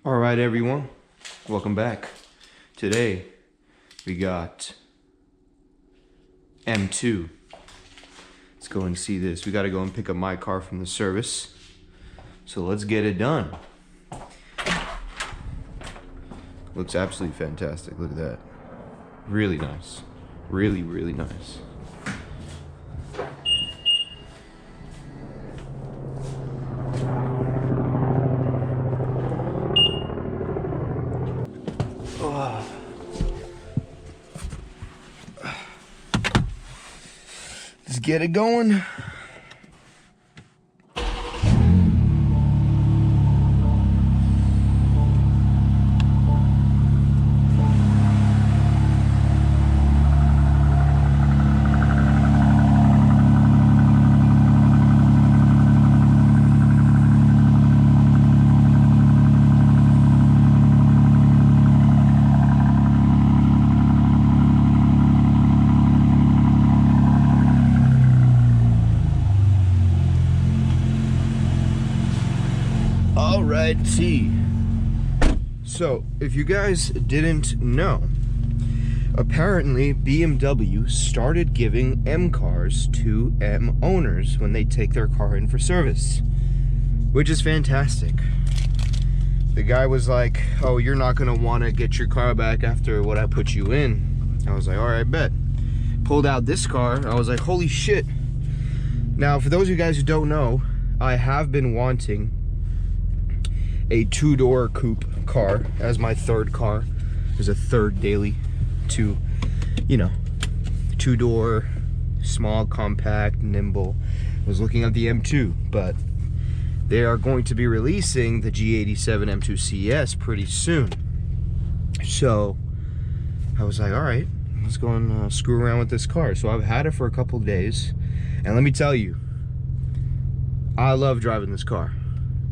All right, everyone, welcome back. Today we got M2. Let's go and see this. We got to go and pick up my car from the service, so let's get it done. Looks absolutely fantastic. Look at that. Really nice. Really, really nice. Let's get it going. Alrighty. So, if you guys didn't know, apparently BMW started giving M cars to M owners when they take their car in for service, which is fantastic. The guy was like, "Oh, you're not gonna want to get your car back after what I put you in." I was like, "Alright, bet." Pulled out this car. I was like, "Holy shit." Now, for those of you guys who don't know, I have been wanting a two-door coupe car as my third car. There's a third daily two-door, small, compact, nimble. I was looking at the M2, but they are going to be releasing the G87 M2 CS pretty soon. So I was like, all right, let's go and screw around with this car. So I've had it for a couple days, and let me tell you, I love driving this car.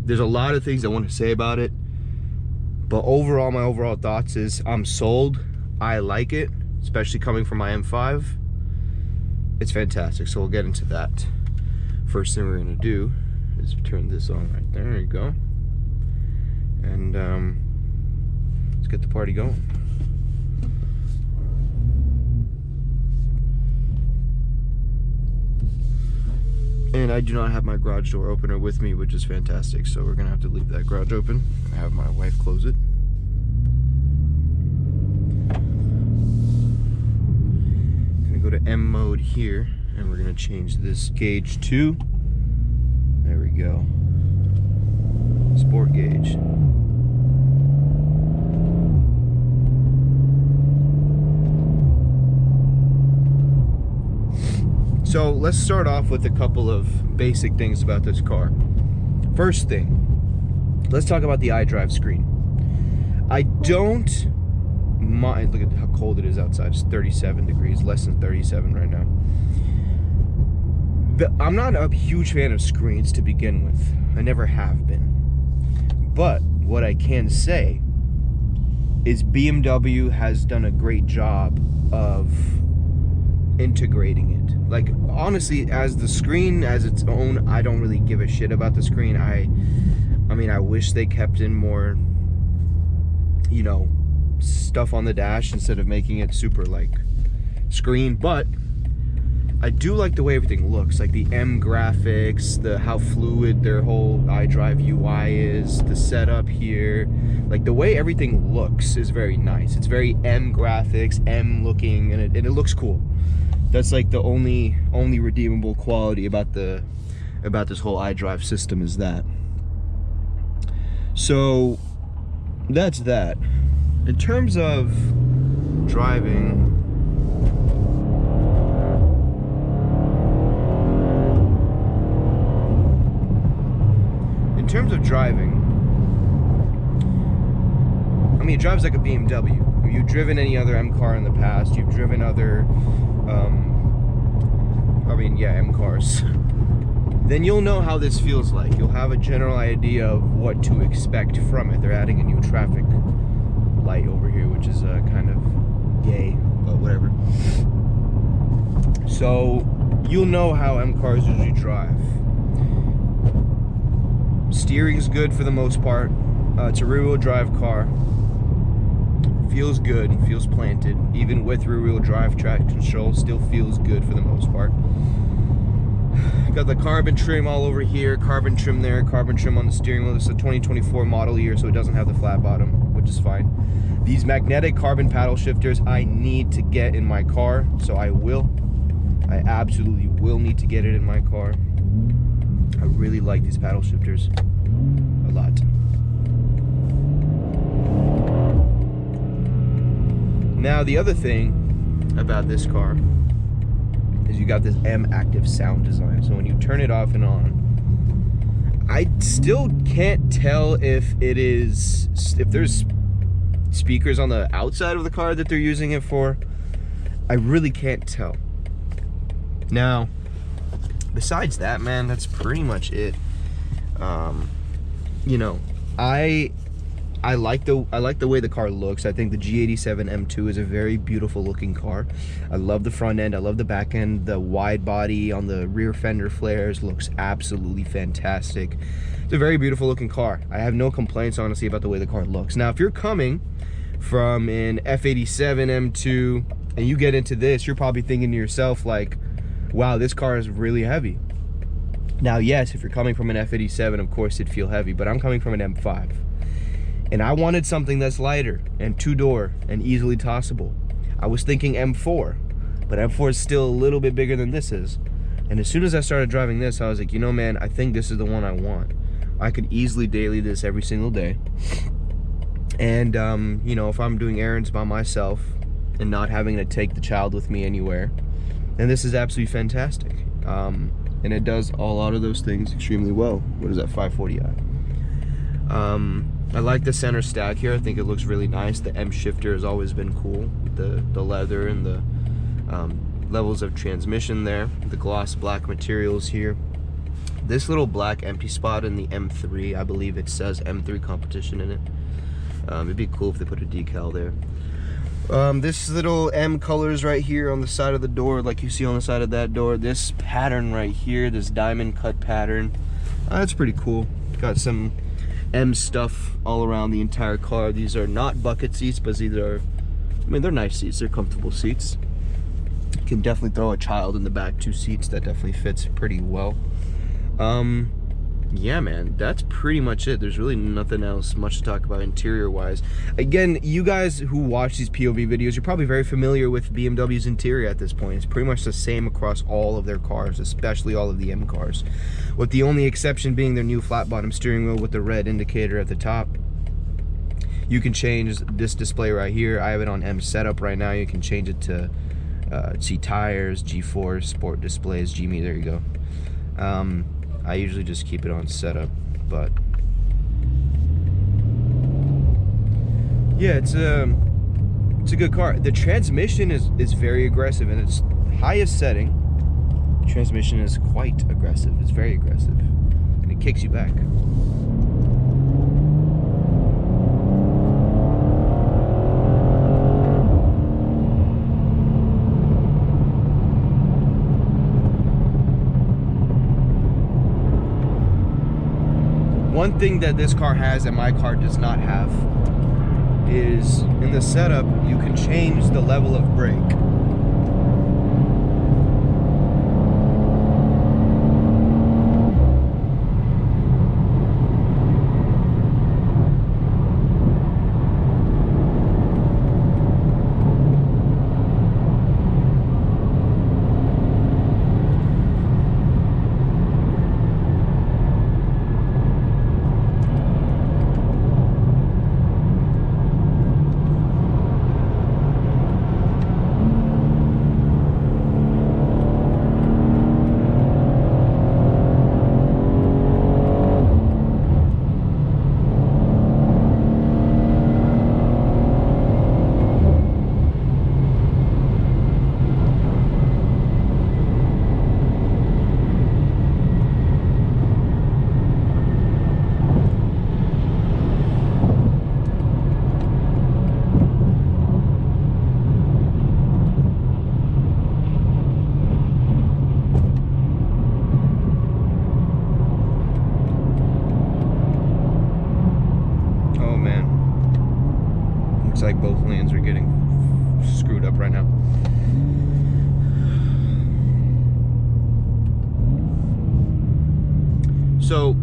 There's a lot of things I want to say about it, but overall, my overall thoughts is I'm sold. I like it, especially coming from my M5. It's fantastic, so we'll get into that. First thing we're gonna do is turn this on right there. There you go. And let's get the party going. And I do not have my garage door opener with me, which is fantastic, so we're gonna have to leave that garage open and have my wife close it. Gonna go to M mode here, and we're gonna change this gauge to, there we go, sport gauge. So let's start off with a couple of basic things about this car. First thing, let's talk about the iDrive screen. I don't mind, look at how cold it is outside. It's 37 degrees, less than 37 right now. But I'm not a huge fan of screens to begin with. I never have been. But what I can say is BMW has done a great job of integrating it. Like, honestly, as the screen as its own, I don't really give a shit about the screen. I mean, I wish they kept in more, stuff on the dash instead of making it super like screen. But I do like the way everything looks, like the M graphics, how fluid their whole iDrive UI is, the setup here, like the way everything looks is very nice. It's very M graphics, M looking, and it looks cool. That's like the only redeemable quality about this whole iDrive system is that. So that's that. In terms of driving, I mean, it drives like a BMW. You've driven any other M car in the past, you've driven other M cars, then you'll know how this feels like. You'll have a general idea of what to expect from it. They're adding a new traffic light over here, which is kind of gay, but whatever. So you'll know how M cars usually drive. Steering's good for the most part. It's a rear-wheel drive car. Feels good, feels planted. Even with rear-wheel drive, traction control still feels good for the most part. Got the carbon trim all over here, carbon trim there, carbon trim on the steering wheel. This is a 2024 model year, so it doesn't have the flat bottom, which is fine. These magnetic carbon paddle shifters I need to get in my car, so I will. I absolutely will need to get it in my car. I really like these paddle shifters a lot. Now, the other thing about this car is you got this M active sound design. So when you turn it off and on, I still can't tell if there's speakers on the outside of the car that they're using it for. I really can't tell. Now, besides that, man, that's pretty much it. You know, I like the way the car looks. I think the G87 M2 is a very beautiful looking car. I love the front end, I love the back end. The wide body on the rear fender flares looks absolutely fantastic. It's a very beautiful looking car. I have no complaints, honestly, about the way the car looks. Now, if you're coming from an F87 M2 and you get into this, you're probably thinking to yourself like, wow, this car is really heavy. Now, yes, if you're coming from an F87, of course it'd feel heavy, but I'm coming from an M5. And I wanted something that's lighter and two-door and easily tossable. I was thinking M4, but M4 is still a little bit bigger than this is. And as soon as I started driving this, I was like, you know, man, I think this is the one I want. I could easily daily this every single day. And, you know, if I'm doing errands by myself and not having to take the child with me anywhere, then this is absolutely fantastic. And it does a lot of those things extremely well. What is that, 540i? I like the center stack here. I think it looks really nice. The M shifter has always been cool. The leather and the levels of transmission there. The gloss black materials here. This little black empty spot in the M3, I believe it says M3 competition in it. It'd be cool if they put a decal there. This little M colors right here on the side of the door, like you see on the side of that door. This pattern right here, this diamond cut pattern, that's pretty cool. Got some M stuff all around the entire car. These are not bucket seats, but these are, I mean, they're nice seats. They're comfortable seats. You can definitely throw a child in the back 2 seats. That definitely fits pretty well. Yeah, man, that's pretty much it. There's really nothing else much to talk about interior wise. Again, you guys who watch these POV videos, you're probably very familiar with BMW's interior at this point. It's pretty much the same across all of their cars, especially all of the M cars, with the only exception being their new flat bottom steering wheel with the red indicator at the top. You can change this display right here. I have it on M setup right now. You can change it to C tires, G4, sport displays, G-Me, there you go. I usually just keep it on setup, but yeah, it's a good car. The transmission is very aggressive, and its highest setting, the transmission is quite aggressive. It's very aggressive, and it kicks you back. One thing that this car has that my car does not have is in the setup, you can change the level of brake. man. Looks like both lanes are getting screwed up right now. So,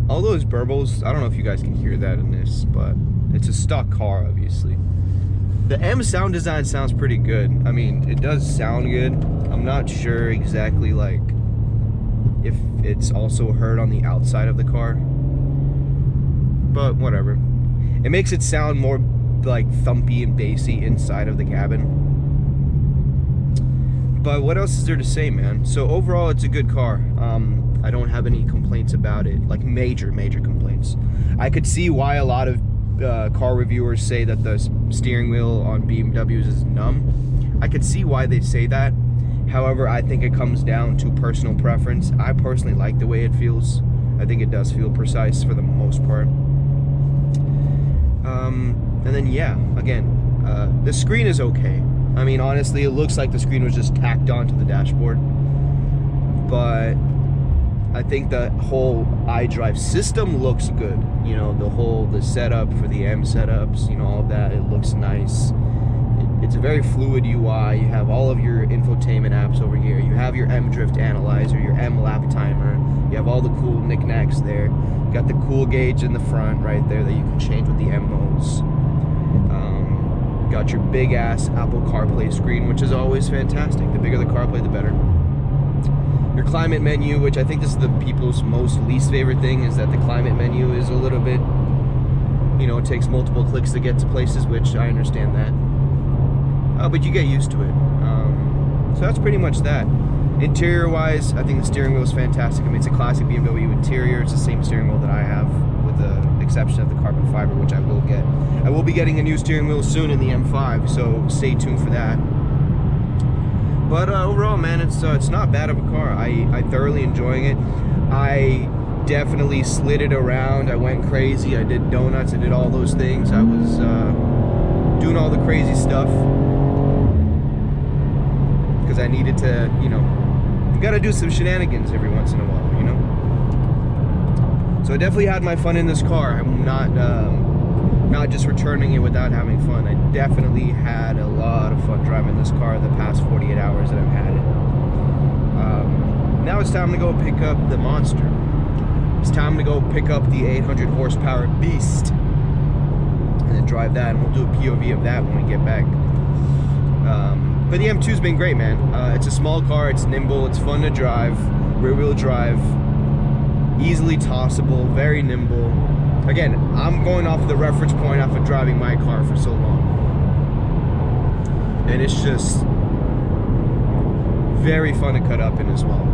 all those burbles, I don't know if you guys can hear that in this, but it's a stock car, obviously. The M sound design sounds pretty good. I mean, it does sound good. I'm not sure exactly, like, if it's also heard on the outside of the car. But whatever. It makes it sound more, like, thumpy and bassy inside of the cabin. But what else is there to say, man? So overall, it's a good car. I don't have any complaints about it, like major complaints. I could see why a lot of car reviewers say that the steering wheel on BMWs is numb. I could see why they say that. However, I think it comes down to personal preference. I personally like the way it feels. I think it does feel precise for the most part. And then yeah, again, the screen is okay. I mean, honestly, it looks like the screen was just tacked onto the dashboard. But I think the whole iDrive system looks good. You know, the setup for the M setups, you know, all of that, it looks nice. It's a very fluid UI. You have all of your infotainment apps over here. You have your M drift analyzer, your M lap timer. You have all the cool knickknacks there. You got the cool gauge in the front right there that you can change with the M modes. Got your big ass Apple CarPlay screen, which is always fantastic. The bigger the CarPlay, the better. Your climate menu, which I think this is the people's most least favorite thing, is that the climate menu is a little bit, you know, it takes multiple clicks to get to places, which I understand that. But you get used to it. So that's pretty much that. Interior wise, I think the steering wheel is fantastic. I mean, it's a classic BMW interior. It's the same steering wheel that I have, with the exception of the carbon fiber, which I will get. I will be getting a new steering wheel soon in the M5, so stay tuned for that. But overall, man, it's not bad of a car. I thoroughly enjoying it. I definitely slid it around. I went crazy. I did donuts. I did all those things. I was doing all the crazy stuff because I needed to, you know, you gotta do some shenanigans every once in a while, you know. So I definitely had my fun in this car. I'm not just returning it without having fun. I definitely had a lot of fun driving this car the past 48 hours that I've had it. Now it's time to go pick up the monster. It's time to go pick up the 800 horsepower beast and then drive that, and we'll do a POV of that when we get back. But the M2's been great, man. It's a small car, it's nimble, it's fun to drive, rear-wheel drive, easily tossable, very nimble. Again, I'm going off the reference point off of driving my car for so long. And it's just very fun to cut up in as well.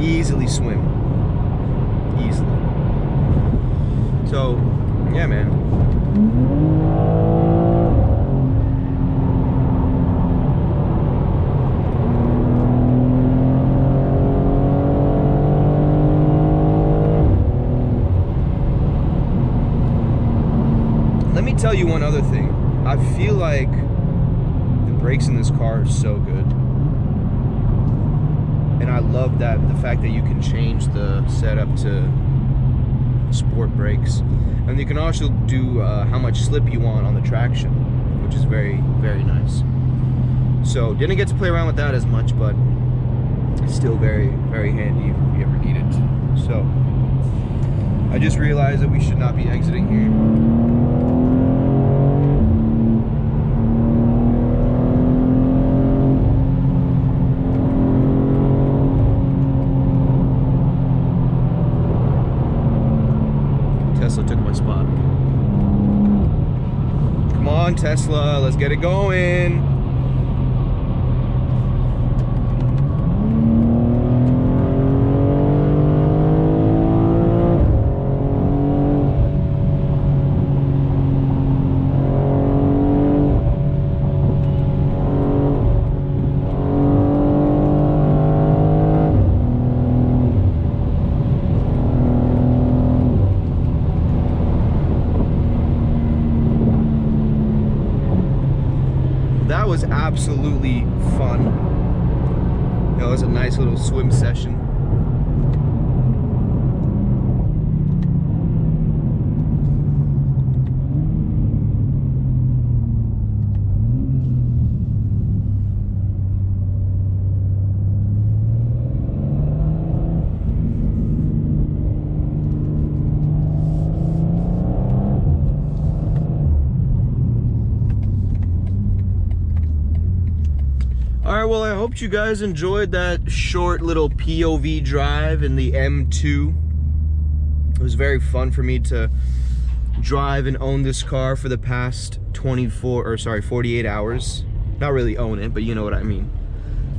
Easily swim. Easily. So, yeah, man. Let me tell you one other thing. I feel like the brakes in this car are so good. And I love that, the fact that you can change the setup to sport brakes. And you can also do how much slip you want on the traction, which is very, very nice. So, didn't get to play around with that as much, but it's still very, very handy if you ever need it. So, I just realized that we should not be exiting here. Tesla took my spot. Come on, Tesla, let's get it going. That was absolutely fun. That was a nice little swim session. Alright, well, I hope you guys enjoyed that short little POV drive in the M2. It was very fun for me to drive and own this car for the past 48 hours. Not really own it, but you know what I mean.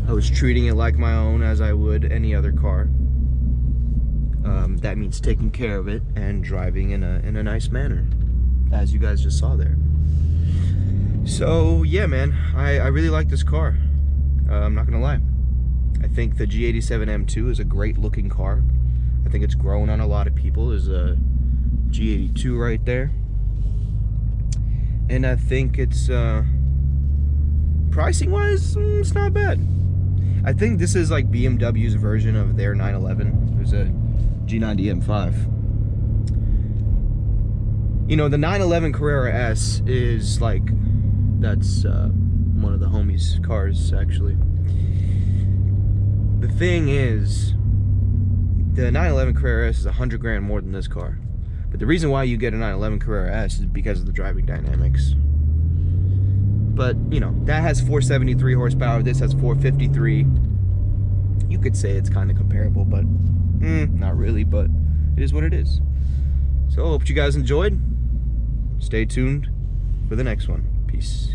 I was treating it like my own, as I would any other car. That means taking care of it and driving in a nice manner, as you guys just saw there. So yeah, man, I really like this car. I'm not gonna lie. I think the G87 M2 is a great looking car. I think it's grown on a lot of people. There's a G82 right there. And I think it's, pricing wise, it's not bad. I think this is like BMW's version of their 911. There's a G90 M5. You know, the 911 Carrera S is like, that's one of the homies' cars, actually. The thing is, the 911 Carrera S is 100 grand more than this car. But the reason why you get a 911 Carrera S is because of the driving dynamics. But, you know, that has 473 horsepower, this has 453. You could say it's kind of comparable, but not really, but it is what it is. So, hope you guys enjoyed. Stay tuned for the next one. Peace.